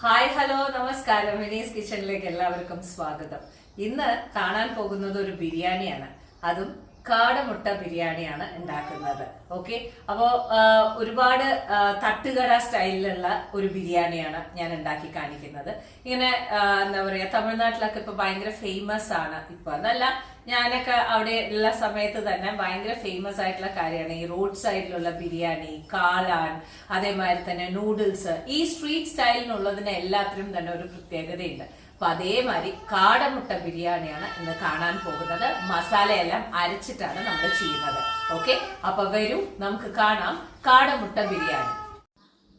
Hi hello നമസ്കാരം. വിനീസ് കിച്ചണിലേക്ക് എല്ലാവർക്കും സ്വാഗതം. ഇന്ന് കാണാൻ പോകുന്നത് ഒരു ബിരിയാണിയാണ്. അതും കാടമുട്ട ബിരിയാണിയാണ് ഉണ്ടാക്കുന്നത്. ഓക്കെ, അപ്പോൾ ഒരുപാട് തട്ടുകട സ്റ്റൈലിലുള്ള ഒരു ബിരിയാണിയാണ് ഞാൻ ഉണ്ടാക്കി കാണിക്കുന്നത്. ഇങ്ങനെ എന്താ പറയാ, തമിഴ്നാട്ടിലൊക്കെ ഇപ്പൊ ഭയങ്കര ഫേമസ് ആണ്. ഇപ്പൊ എന്നല്ല, ഞാനൊക്കെ അവിടെ ഉള്ള സമയത്ത് തന്നെ ഭയങ്കര ഫേമസ് ആയിട്ടുള്ള കാര്യമാണ് ഈ റോഡ് സൈഡിലുള്ള ബിരിയാണി, കാലാൻ, അതേമാതിരി തന്നെ നൂഡിൽസ്. ഈ സ്ട്രീറ്റ് സ്റ്റൈലിനുള്ളതിന് എല്ലാത്തിനും തന്നെ ഒരു പ്രത്യേകതയുണ്ട്. അപ്പൊ അതേമാതിരി കാടമുട്ട ബിരിയാണിയാണ് ഇന്ന് കാണാൻ പോകുന്നത്. മസാലയെല്ലാം അരച്ചിട്ടാണ് നമ്മൾ ചെയ്യുന്നത്. ഓക്കെ, അപ്പൊ വരൂ നമുക്ക് കാണാം കാടമുട്ട ബിരിയാണി.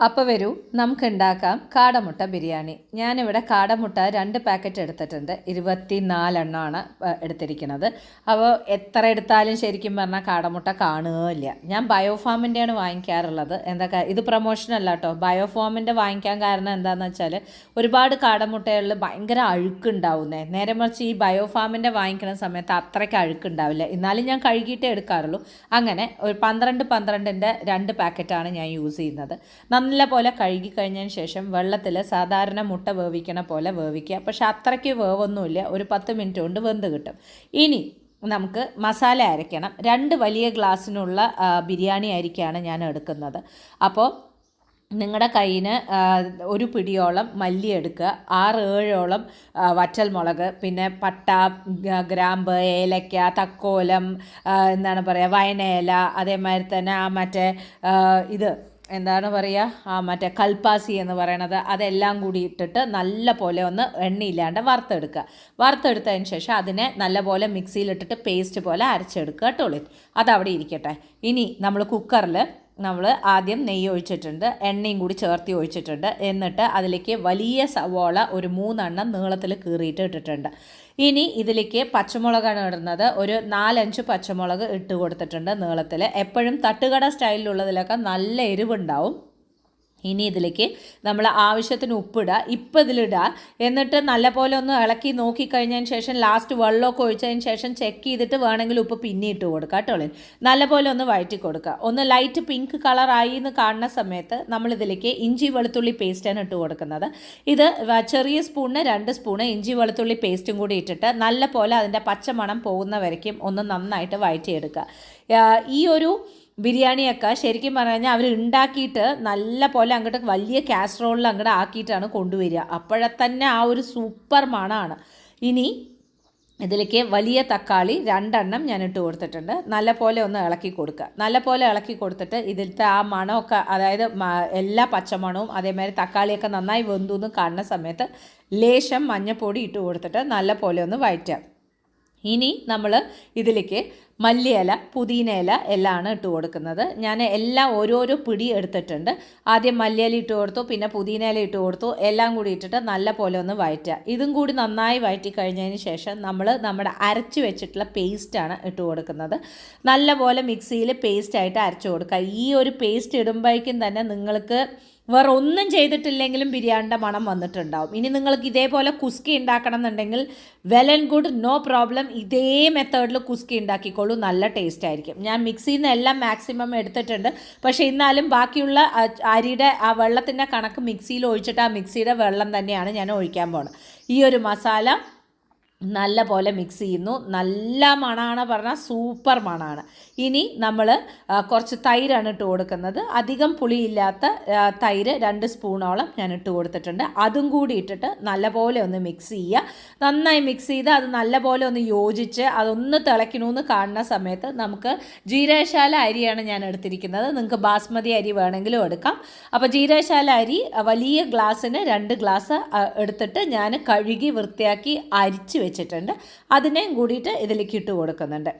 അപ്പോൾ വരൂ നമുക്ക് ഉണ്ടാക്കാം കാടമുട്ട ബിരിയാണി. ഞാനിവിടെ കാടമുട്ട 2 പാക്കറ്റ് എടുത്തിട്ടുണ്ട്. 24 എണ്ണമാണ് എടുത്തിരിക്കുന്നത്. അപ്പോൾ എത്ര എടുത്താലും ശരിക്കും പറഞ്ഞാൽ കാടമുട്ട കാണുകയില്ല. ഞാൻ ബയോഫാമിൻ്റെയാണ് വാങ്ങിക്കാറുള്ളത്. എന്താ ഇത് പ്രൊമോഷനല്ല കേട്ടോ. ബയോഫാമിൻ്റെ വാങ്ങിക്കാൻ കാരണം എന്താണെന്ന് വെച്ചാൽ ഒരുപാട് കാടമുട്ടകളിൽ ഭയങ്കര അഴുക്കുണ്ടാവുന്നേ. നേരെ മറിച്ച് ഈ ബയോഫാമിൻ്റെ വാങ്ങിക്കുന്ന സമയത്ത് അത്രയ്ക്ക് അഴുക്കുണ്ടാവില്ല. എന്നാലും ഞാൻ കഴുകിയിട്ടേ എടുക്കാറുള്ളൂ. അങ്ങനെ ഒരു 12-12ൻ്റെ 2 പാക്കറ്റാണ് ഞാൻ യൂസ് ചെയ്യുന്നത്. നല്ല പോലെ കഴുകി കഴിഞ്ഞതിന് ശേഷം വെള്ളത്തിൽ സാധാരണ മുട്ട വേവിക്കണ പോലെ വേവിക്കുക. പക്ഷെ അത്രയ്ക്ക് വേവൊന്നുമില്ല, ഒരു 10 മിനിറ്റ് കൊണ്ട് വെന്ത് കിട്ടും. ഇനി നമുക്ക് മസാല അരയ്ക്കണം. 2 വലിയ ഗ്ലാസ്സിനുള്ള ബിരിയാണി അരിക്കാണ് ഞാൻ എടുക്കുന്നത്. അപ്പോൾ നിങ്ങളുടെ കയ്യിന് ഒരു പിടിയോളം മല്ലി എടുക്കുക, 6-7ഓളം വറ്റൽമുളക്, പിന്നെ പട്ട, ഗ്രാമ്പ്, ഏലക്ക, തക്കോലം, എന്താണ് പറയുക, വയനയില, അതേമാതിരി തന്നെ മറ്റേ ഇത് എന്താണ് പറയുക, മറ്റേ കൽപ്പാസി എന്ന് പറയണത്, അതെല്ലാം കൂടി ഇട്ടിട്ട് നല്ല പോലെ ഒന്ന് എണ്ണയില്ലാണ്ട് വറുത്തെടുത്തതിന് ശേഷം അതിനെ നല്ല പോലെ മിക്സിയിലിട്ടിട്ട് പേസ്റ്റ് പോലെ അരച്ചെടുക്കുക കേട്ടോ. അതവിടെ ഇരിക്കട്ടെ. ഇനി നമ്മൾ കുക്കറിൽ ആദ്യം നെയ്യ് ഒഴിച്ചിട്ടുണ്ട്, എണ്ണയും കൂടി ചേർത്തി ഒഴിച്ചിട്ടുണ്ട്. എന്നിട്ട് അതിലേക്ക് വലിയ സവോള ഒരു 3 എണ്ണം നീളത്തിൽ കീറിയിട്ട് ഇട്ടിട്ടുണ്ട്. ഇനി ഇതിലേക്ക് പച്ചമുളകാണ് ഇടുന്നത്. ഒരു 4-5 പച്ചമുളക് ഇട്ട് കൊടുത്തിട്ടുണ്ട് നീളത്തിൽ. എപ്പോഴും തട്ടുകട സ്റ്റൈലിലുള്ളതിലൊക്കെ നല്ല എരിവുണ്ടാവും. ഇനി ഇതിലേക്ക് നമ്മൾ ആവശ്യത്തിന് ഉപ്പിടുക. ഇപ്പം ഇതിലിടുക. എന്നിട്ട് നല്ലപോലെ ഒന്ന് ഇളക്കി നോക്കിക്കഴിഞ്ഞതിന് ശേഷം ലാസ്റ്റ് വെള്ളമൊക്കെ ഒഴിച്ചതിന് ശേഷം ചെക്ക് ചെയ്തിട്ട് വേണമെങ്കിൽ ഉപ്പ് പിന്നെ ഇട്ട് കൊടുക്കുക കേട്ടോ. നല്ലപോലെ ഒന്ന് വഴറ്റി കൊടുക്കുക. ഒന്ന് ലൈറ്റ് പിങ്ക് കളറായി എന്ന് കാണുന്ന സമയത്ത് നമ്മളിതിലേക്ക് ഇഞ്ചി വെളുത്തുള്ളി പേസ്റ്റാണ് ഇട്ട് കൊടുക്കുന്നത്. ഇത് ചെറിയ സ്പൂണിന് 2 സ്പൂണ് ഇഞ്ചി വെളുത്തുള്ളി പേസ്റ്റും കൂടി ഇട്ടിട്ട് നല്ലപോലെ അതിൻ്റെ പച്ചമണം പോകുന്ന വരയ്ക്കും ഒന്ന് നന്നായിട്ട് വഴറ്റിയെടുക്കുക. ഈ ഒരു ബിരിയാണിയൊക്കെ ശരിക്കും പറഞ്ഞു കഴിഞ്ഞാൽ അവർ ഉണ്ടാക്കിയിട്ട് നല്ല പോലെ അങ്ങോട്ട് വലിയ കാസറോളിൽ അങ്ങോട്ട് ആക്കിയിട്ടാണ് കൊണ്ടുവരിക. അപ്പോഴെ തന്നെ ആ ഒരു സൂപ്പർ മണമാണ്. ഇനി ഇതിലേക്ക് വലിയ തക്കാളി 2 എണ്ണം ഞാൻ ഇട്ട് കൊടുത്തിട്ടുണ്ട്. നല്ല പോലെ ഒന്ന് ഇളക്കി കൊടുക്കുക. നല്ല പോലെ ഇളക്കി കൊടുത്തിട്ട് ഇതിലത്തെ ആ മണമൊക്കെ, അതായത് എല്ലാ പച്ചമണവും അതേമാതിരി തക്കാളിയൊക്കെ നന്നായി വെന്തു എന്ന് കാണുന്ന സമയത്ത് ലേശം മഞ്ഞൾപ്പൊടി ഇട്ട് കൊടുത്തിട്ട് നല്ല പോലെ ഒന്ന് വഴറ്റുക. ഇനി നമ്മൾ ഇതിലേക്ക് മല്ലിയില, പുതിനയില എല്ലാമാണ് ഇട്ട് കൊടുക്കുന്നത്. ഞാൻ എല്ലാം ഓരോരോ പിടി എടുത്തിട്ടുണ്ട്. ആദ്യം മല്ലിയില ഇട്ട് കൊടുത്തു, പിന്നെ പുതിനയില ഇട്ട് കൊടുത്തു. എല്ലാം കൂടി ഇട്ടിട്ട് നല്ല പോലെ ഒന്ന് വഴറ്റുക. ഇതും കൂടി നന്നായി വഴറ്റി കഴിഞ്ഞതിന് ശേഷം നമ്മുടെ അരച്ച് വെച്ചിട്ടുള്ള പേസ്റ്റാണ് ഇട്ട് കൊടുക്കുന്നത്. നല്ല പോലെ മിക്സിയിൽ പേസ്റ്റായിട്ട് അരച്ച് കൊടുക്കുക. ഈ ഒരു പേസ്റ്റ് ഇടുമ്പോഴേക്കും തന്നെ നിങ്ങൾക്ക് വേറെ ഒന്നും ചെയ്തിട്ടില്ലെങ്കിലും ബിരിയാണിയുടെ മണം വന്നിട്ടുണ്ടാവും. ഇനി നിങ്ങൾക്ക് ഇതേപോലെ കുസ്കി ഉണ്ടാക്കണം എന്നുണ്ടെങ്കിൽ well and good, no problem. ഇതേ മെത്തേഡിൽ കുസ്കി ഉണ്ടാക്കിക്കോളൂ, നല്ല ടേസ്റ്റ് ആയിരിക്കും. ഞാൻ മിക്സിയിൽ നിന്ന് എല്ലാം മാക്സിമം എടുത്തിട്ടുണ്ട്. പക്ഷേ എന്നാലും ബാക്കിയുള്ള അരിയുടെ ആ വെള്ളത്തിൻ്റെ കണക്ക് മിക്സിയിൽ ഒഴിച്ചിട്ട് ആ മിക്സിയുടെ വെള്ളം തന്നെയാണ് ഞാൻ ഒഴിക്കാൻ പോകുന്നത്. ഈ ഒരു മസാല നല്ല പോലെ മിക്സ് ചെയ്യുന്നു. നല്ല മണമാണ് പറഞ്ഞാൽ സൂപ്പർ മണമാണ്. ഇനി നമ്മൾ കുറച്ച് തൈരാണ് ഇട്ട് കൊടുക്കുന്നത്. അധികം പുളിയില്ലാത്ത തൈര് 2 സ്പൂണോളം ഞാൻ ഇട്ട് കൊടുത്തിട്ടുണ്ട്. അതും കൂടി ഇട്ടിട്ട് നല്ലപോലെ ഒന്ന് മിക്സ് ചെയ്യുക. നന്നായി മിക്സ് ചെയ്ത് അത് നല്ലപോലെ ഒന്ന് യോജിച്ച് അതൊന്ന് തിളയ്ക്കണമെന്ന് കാണുന്ന സമയത്ത് നമുക്ക് ജീരകശാല അരിയാണ് ഞാൻ എടുത്തിരിക്കുന്നത്. നിങ്ങൾക്ക് ബാസ്മതി അരി വേണമെങ്കിലും എടുക്കാം. അപ്പോൾ ജീരകശാല അരി വലിയ ഗ്ലാസ്സിന് 2 ഗ്ലാസ് എടുത്തിട്ട് ഞാൻ കഴുകി വൃത്തിയാക്കി അരിച്ച് വെച്ചിട്ടുണ്ട്. അതിനെയും കൂടിയിട്ട് ഇതിലേക്ക് ഇട്ട് കൊടുക്കുന്നുണ്ട്.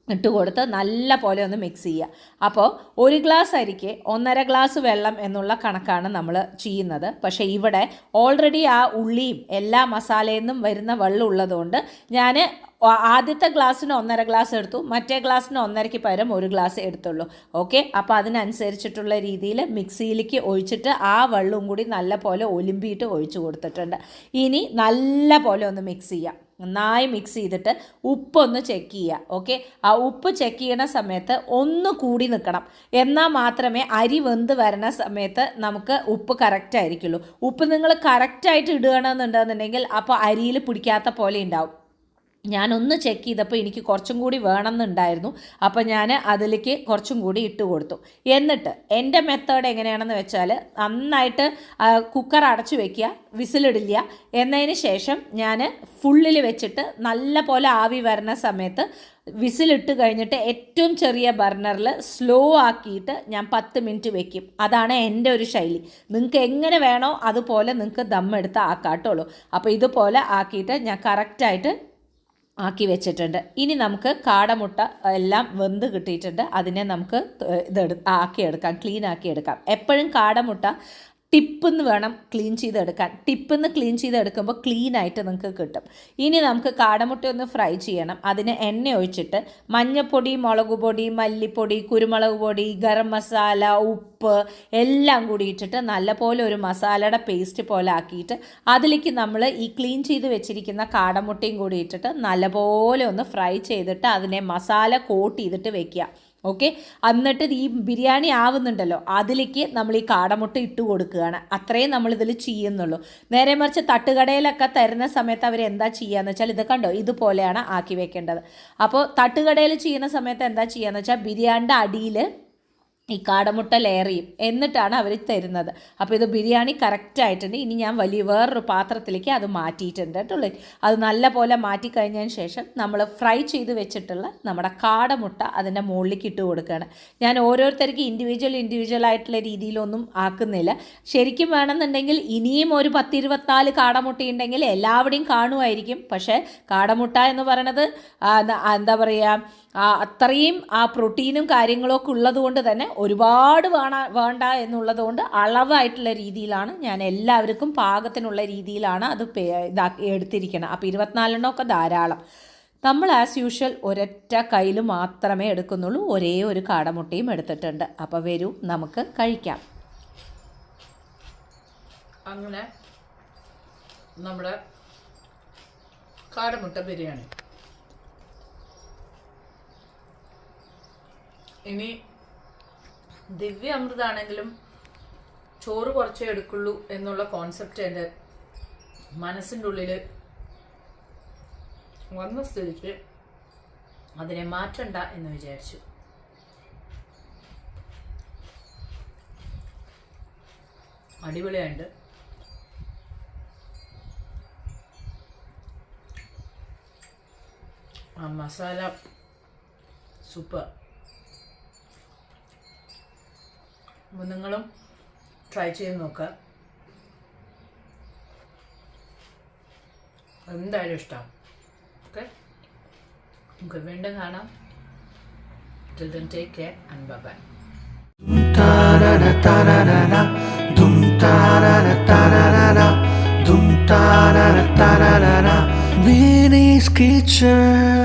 ഇട്ട് കൊടുത്ത് നല്ല പോലെ ഒന്ന് മിക്സ് ചെയ്യുക. അപ്പോൾ 1 ഗ്ലാസ് അരിക്ക് 1.5 ഗ്ലാസ് വെള്ളം എന്നുള്ള കണക്കാണ് നമ്മൾ ചെയ്യുന്നത്. പക്ഷേ ഇവിടെ ഓൾറെഡി ആ ഉള്ളിയും എല്ലാ മസാലയിൽ നിന്നും വരുന്ന വെള്ളം ഉള്ളതുകൊണ്ട് ഞാൻ ആദ്യത്തെ ഗ്ലാസ്സിന് 1.5 ഗ്ലാസ് എടുത്തു, മറ്റേ ഗ്ലാസ്സിന് 1.5ക്ക് പകരം 1 ഗ്ലാസ് എടുത്തുള്ളൂ. ഓക്കെ, അപ്പോൾ അതിനനുസരിച്ചിട്ടുള്ള രീതിയിൽ മിക്സിയിലേക്ക് ഒഴിച്ചിട്ട് ആ വെള്ളവും കൂടി നല്ല പോലെ ഒലിമ്പിയിട്ട് ഒഴിച്ചു കൊടുത്തിട്ടുണ്ട്. ഇനി നല്ല പോലെ ഒന്ന് മിക്സ് ചെയ്യാം. നന്നായി മിക്സ് ചെയ്തിട്ട് ഉപ്പൊന്ന് ചെക്ക് ചെയ്യുക. ഓക്കെ, ആ ഉപ്പ് ചെക്ക് ചെയ്യണ സമയത്ത് ഒന്ന് കൂടി നിൽക്കണം. എന്നാൽ മാത്രമേ അരി വെന്ത് വരണ സമയത്ത് നമുക്ക് ഉപ്പ് കറക്റ്റ് ആയിരിക്കുള്ളൂ. ഉപ്പ് നിങ്ങൾ കറക്റ്റായിട്ട് ഇടുകയാണെന്നുണ്ടെന്നുണ്ടെങ്കിൽ അപ്പോൾ അരിയിൽ പിടിക്കാത്ത പോലെ ഉണ്ടാവും. ഞാനൊന്ന് ചെക്ക് ചെയ്തപ്പോൾ എനിക്ക് കുറച്ചും കൂടി വേണമെന്നുണ്ടായിരുന്നു. അപ്പോൾ ഞാൻ അതിലേക്ക് കുറച്ചും കൂടി ഇട്ട് കൊടുത്തു. എന്നിട്ട് എൻ്റെ മെത്തേഡ് എങ്ങനെയാണെന്ന് വെച്ചാൽ നന്നായിട്ട് കുക്കർ അടച്ചു വയ്ക്കുക, വിസിലിടില്ല. എന്നതിന് ശേഷം ഞാൻ ഫുള്ളിൽ വെച്ചിട്ട് നല്ല പോലെ ആവി വരുന്ന സമയത്ത് വിസിലിട്ട് കഴിഞ്ഞിട്ട് ഏറ്റവും ചെറിയ ബർണറിൽ സ്ലോ ആക്കിയിട്ട് ഞാൻ 10 മിനിറ്റ് വെക്കും. അതാണ് എൻ്റെ ഒരു ശൈലി. നിങ്ങൾക്ക് എങ്ങനെ വേണോ അതുപോലെ നിങ്ങൾക്ക് ദമ്മെടുത്ത് ആക്കാട്ടുള്ളൂ. അപ്പോൾ ഇതുപോലെ ആക്കിയിട്ട് ഞാൻ കറക്റ്റായിട്ട് ആക്കി വെച്ചിട്ടുണ്ട്. ഇനി നമുക്ക് കാടമുട്ട എല്ലാം വെന്ത് കിട്ടിയിട്ടുണ്ട്. അതിനെ നമുക്ക് ആക്കിയെടുക്കാം, ക്ലീൻ ആക്കിയെടുക്കാം. എപ്പോഴും കാടമുട്ട ടിപ്പിന്ന് വേണം ക്ലീൻ ചെയ്തെടുക്കാൻ. ടിപ്പിന്ന് ക്ലീൻ ചെയ്തെടുക്കുമ്പോൾ ക്ലീനായിട്ട് നിങ്ങൾക്ക് കിട്ടും. ഇനി നമുക്ക് കാടമുട്ട ഒന്ന് ഫ്രൈ ചെയ്യണം. അതിന് എണ്ണ ഒഴിച്ചിട്ട് മഞ്ഞൾപ്പൊടി, മുളക് പൊടി, മല്ലിപ്പൊടി, കുരുമുളക് പൊടി, ഗരം മസാല, ഉപ്പ് എല്ലാം കൂടി ഇട്ടിട്ട് നല്ലപോലെ ഒരു മസാലയുടെ പേസ്റ്റ് പോലെ ആക്കിയിട്ട് അതിലേക്ക് നമ്മൾ ഈ ക്ലീൻ ചെയ്ത് വെച്ചിരിക്കുന്ന കാടമുട്ടയും കൂടി ഇട്ടിട്ട് നല്ലപോലെ ഒന്ന് ഫ്രൈ ചെയ്തിട്ട് അതിനെ മസാല കോട്ട് ചെയ്തിട്ട് വെക്കുക. ഓക്കെ, എന്നിട്ട് ഈ ബിരിയാണി ആവുന്നുണ്ടല്ലോ അതിലേക്ക് നമ്മൾ ഈ കാടമുട്ട ഇട്ട് കൊടുക്കുകയാണ്. അത്രയും നമ്മളിതിൽ ചെയ്യുന്നുള്ളൂ. നേരെ മറിച്ച് തട്ടുകടയിലൊക്കെ തരുന്ന സമയത്ത് അവർ എന്താ ചെയ്യുകയെന്ന് വെച്ചാൽ ഇത് കണ്ടോ, ഇതുപോലെയാണ് ആക്കി വെക്കേണ്ടത്. അപ്പോൾ തട്ടുകടയിൽ ചെയ്യുന്ന സമയത്ത് എന്താ ചെയ്യുകയെന്ന് വെച്ചാൽ ബിരിയാണിയുടെ അടിയിൽ ഈ കാടമുട്ട ലെയർ ചെയ്യും, എന്നിട്ടാണ് അവർ തരുന്നത്. അപ്പോൾ ഇത് ബിരിയാണി കറക്റ്റായിട്ടുണ്ട്. ഇനി ഞാൻ വേറൊരു പാത്രത്തിലേക്ക് അത് മാറ്റിയിട്ടുണ്ട് കേട്ടുള്ളൂ. അത് നല്ല പോലെ മാറ്റി കഴിഞ്ഞതിന് ശേഷം നമ്മൾ ഫ്രൈ ചെയ്ത് വെച്ചിട്ടുള്ള നമ്മുടെ കാടമുട്ട അതിൻ്റെ മുകളിലേക്ക് ഇട്ട് കൊടുക്കുകയാണ്. ഞാൻ ഓരോരുത്തർക്ക് ഇൻഡിവിജ്വൽ ആയിട്ടുള്ള രീതിയിലൊന്നും ആക്കുന്നില്ല. ശരിക്കും വേണമെന്നുണ്ടെങ്കിൽ ഇനിയും ഒരു 10-24 കാടമുട്ട ഉണ്ടെങ്കിൽ എല്ലാവിടെയും കാണുമായിരിക്കും. പക്ഷേ കാടമുട്ട എന്ന് പറയണത് എന്താ പറയുക, അത്രയും ആ പ്രോട്ടീനും കാര്യങ്ങളൊക്കെ ഉള്ളത് കൊണ്ട് തന്നെ ഒരുപാട് വേണ്ട എന്നുള്ളത് കൊണ്ട് അളവായിട്ടുള്ള രീതിയിലാണ് ഞാൻ എല്ലാവർക്കും പാകത്തിനുള്ള രീതിയിലാണ് അത് എടുത്തിരിക്കണം. അപ്പോൾ 24 ധാരാളം. നമ്മൾ ആസ് യൂഷ്വൽ ഒരൊറ്റ കയ്യിൽ മാത്രമേ എടുക്കുന്നുള്ളൂ. ഒരേ ഒരു കാടമുട്ടയും എടുത്തിട്ടുണ്ട്. അപ്പോൾ വരൂ നമുക്ക് കഴിക്കാം. അങ്ങനെ നമ്മുടെ കാടമുട്ട ബിരിയാണി. ഇനി ദിവ്യ അമൃതാണെങ്കിലും ചോറ് കുറച്ചേ എടുക്കുള്ളൂ എന്നുള്ള കോൺസെപ്റ്റ് എൻ്റെ മനസ്സിൻ്റെ ഉള്ളിൽ വന്ന സ്ഥിതിക്ക് അതിനെ മാറ്റണ്ട എന്ന് വിചാരിച്ചു. അടിപൊളിയുണ്ട്. ആ മസാല സൂപ്പർ. അപ്പോൾ നിങ്ങളും ട്രൈ ചെയ്ത് നോക്കുക. എന്തായാലും ഇഷ്ടമാണ്. ഓക്കെ, നമുക്ക് വീണ്ടും കാണാം. Till then, take care and bye-bye. Vinny's Kitchen.